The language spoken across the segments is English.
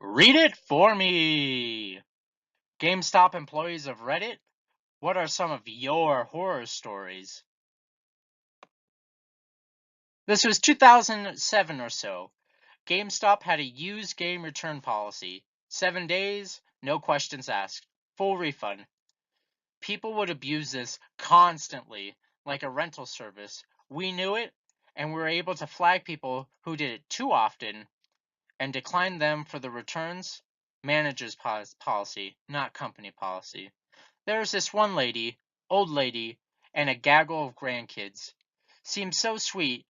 Read it for me! GameStop employees of Reddit, what are some of your horror stories? This was 2007 or so. GameStop had a used game return policy. 7 days, no questions asked. Full refund. People would abuse this constantly, like a rental service. We knew it, and we were able to flag people who did it too often and decline them for the returns. Manager's policy, not company policy. There was this one lady, old lady, and a gaggle of grandkids. Seemed so sweet,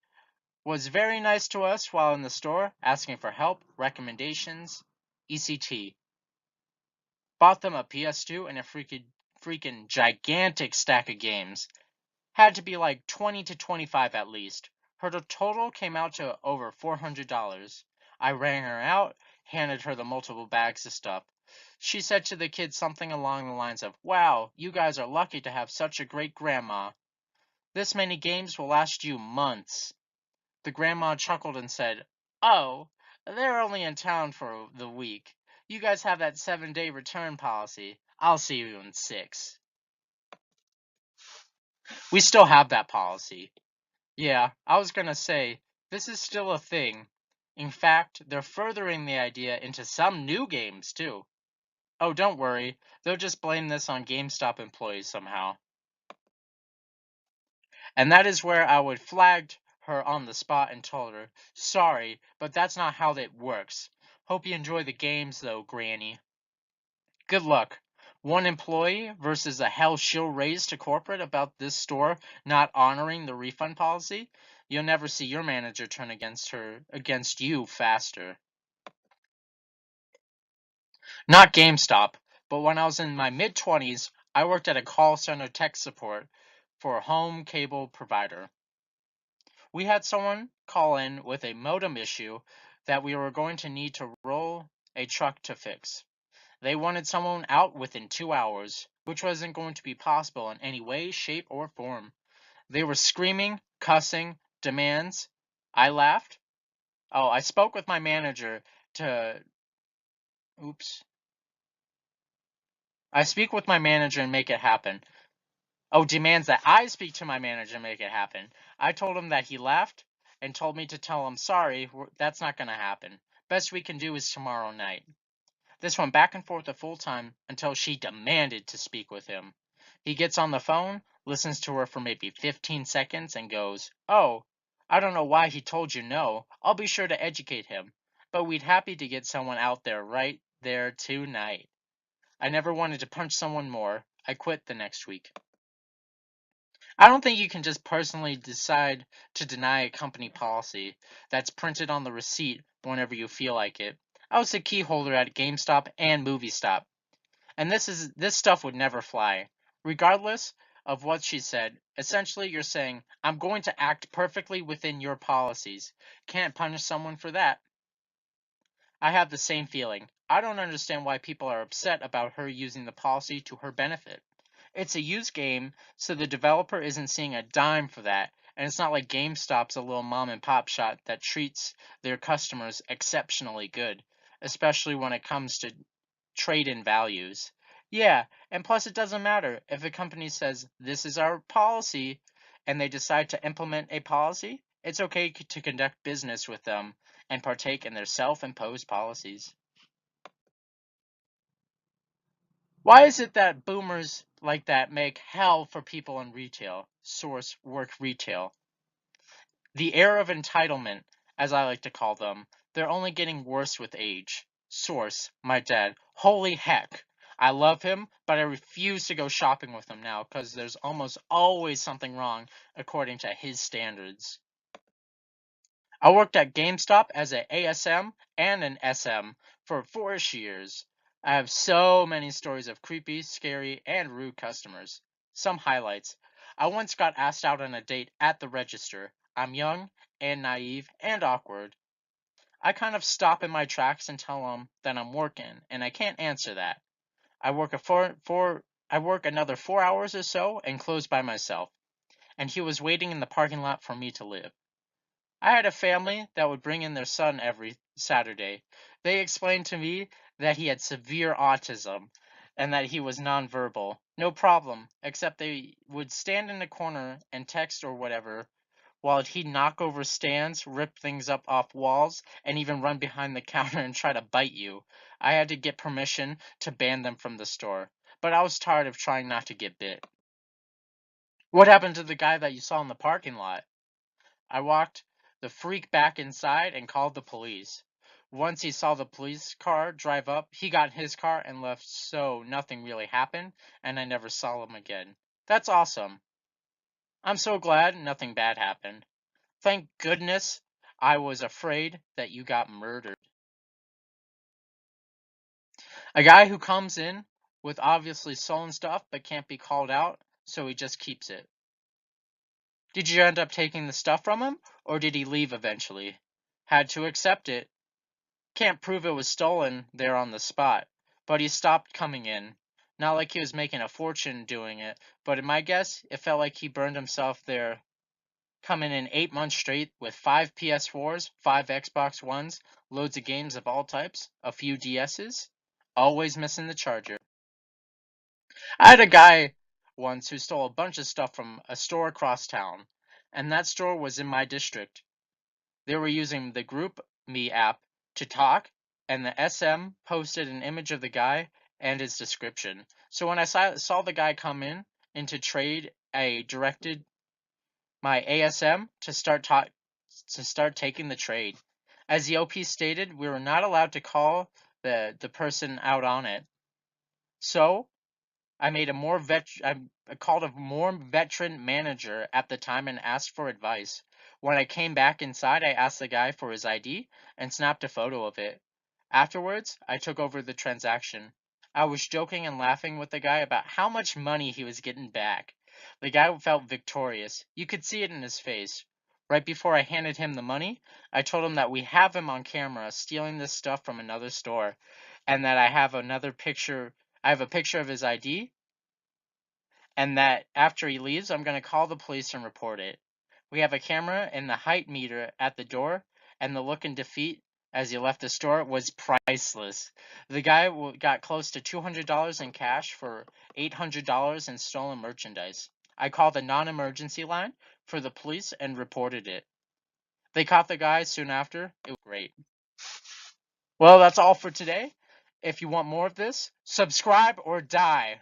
was very nice to us while in the store, asking for help, recommendations, ECT. Bought them a PS2 and a freaking gigantic stack of games. Had to be like 20 to 25 at least. Her total came out to over $400. I rang her out, handed her the multiple bags of stuff. She said to the kids something along the lines of, "Wow, you guys are lucky to have such a great grandma. This many games will last you months." The grandma chuckled and said, "Oh, they're only in town for the week. You guys have that 7-day return policy. I'll see you in 6." We still have that policy. Yeah, I was gonna say, this is still a thing. In fact, they're furthering the idea into some new games, too. Oh, don't worry, they'll just blame this on GameStop employees somehow. And that is where I would flagged her on the spot and told her, "Sorry, but that's not how that works. Hope you enjoy the games, though, Granny." Good luck. One employee versus a hell she'll raise to corporate about this store not honoring the refund policy. You'll never see your manager turn against you faster. Not GameStop, but when I was in my mid-20s, I worked at a call center tech support for a home cable provider. We had someone call in with a modem issue that we were going to need to roll a truck to fix. They wanted someone out within 2 hours, which wasn't going to be possible in any way, shape, or form. They were screaming, cussing, demands. I laughed. Oh, I spoke with my manager to. Oops. I speak with my manager and make it happen. Oh, demands that I speak to my manager and make it happen. I told him that he laughed and told me to tell him sorry, that's not going to happen. Best we can do is tomorrow night. This went back and forth a full time until she demanded to speak with him. He gets on the phone, listens to her for maybe 15 seconds, and goes, "Oh, I don't know why he told you no. I'll be sure to educate him. But we'd happy to get someone out there right there tonight." I never wanted to punch someone more. I quit the next week. I don't think you can just personally decide to deny a company policy that's printed on the receipt whenever you feel like it. I was a key holder at GameStop and MovieStop, and this stuff would never fly. Regardless of what she said, essentially you're saying, "I'm going to act perfectly within your policies. Can't punish someone for that." I have the same feeling. I don't understand why people are upset about her using the policy to her benefit. It's a used game, so the developer isn't seeing a dime for that, and it's not like GameStop's a little mom and pop shop that treats their customers exceptionally good, especially when it comes to trade-in values. Yeah, and plus it doesn't matter if a company says this is our policy and they decide to implement a policy, it's okay to conduct business with them and partake in their self-imposed policies. Why is it that boomers like that make hell for people in retail? Source work retail. The air of entitlement, as I like to call them, they're only getting worse with age. Source, my dad. Holy heck. I love him, but I refuse to go shopping with him now because there's almost always something wrong according to his standards. I worked at GameStop as an ASM and an SM for 4-ish years. I have so many stories of creepy, scary, and rude customers. Some highlights. I once got asked out on a date at the register. I'm young and naive and awkward. I kind of stop in my tracks and tell them that I'm working and I can't answer that. I work another 4 hours or so and close by myself. And he was waiting in the parking lot for me to leave. I had a family that would bring in their son every Saturday. They explained to me that he had severe autism and that he was nonverbal. No problem, except they would stand in the corner and text or whatever while he'd knock over stands, rip things up off walls, and even run behind the counter and try to bite you. I had to get permission to ban them from the store, but I was tired of trying not to get bit. What happened to the guy that you saw in the parking lot? I walked the freak back inside and called the police. Once he saw the police car drive up, he got in his car and left, so nothing really happened, and I never saw him again. That's awesome. I'm so glad nothing bad happened. Thank goodness I was afraid that you got murdered. A guy who comes in with obviously stolen stuff but can't be called out, so he just keeps it. Did you end up taking the stuff from him, or did he leave eventually? Had to accept it. Can't prove it was stolen there on the spot, but he stopped coming in. Not like he was making a fortune doing it, but in my guess, it felt like he burned himself there, coming in 8 months straight with 5 PS4s, 5 Xbox Ones, loads of games of all types, a few DSs, always missing the charger. I had a guy once who stole a bunch of stuff from a store across town, and that store was in my district. They were using the Group Me app to talk, and the SM posted an image of the guy and his description. So when I saw the guy come in to trade, I directed my ASM to start taking the trade. As the OP stated, we were not allowed to call the person out on it. So I called a more veteran manager at the time and asked for advice. When I came back inside, I asked the guy for his ID and snapped a photo of it. Afterwards, I took over the transaction. I was joking and laughing with the guy about how much money he was getting back. The guy felt victorious. You could see it in his face. Right before I handed him the money, I told him that we have him on camera stealing this stuff from another store, and that I have a picture of his ID, and that after he leaves, I'm going to call the police and report it. We have a camera and the height meter at the door, and the look in defeat as he left the store was priceless. The guy got close to $200 in cash for $800 in stolen merchandise. I called the non-emergency line for the police and reported it. They caught the guy soon after. It was great. Well, that's all for today. If you want more of this, subscribe or die.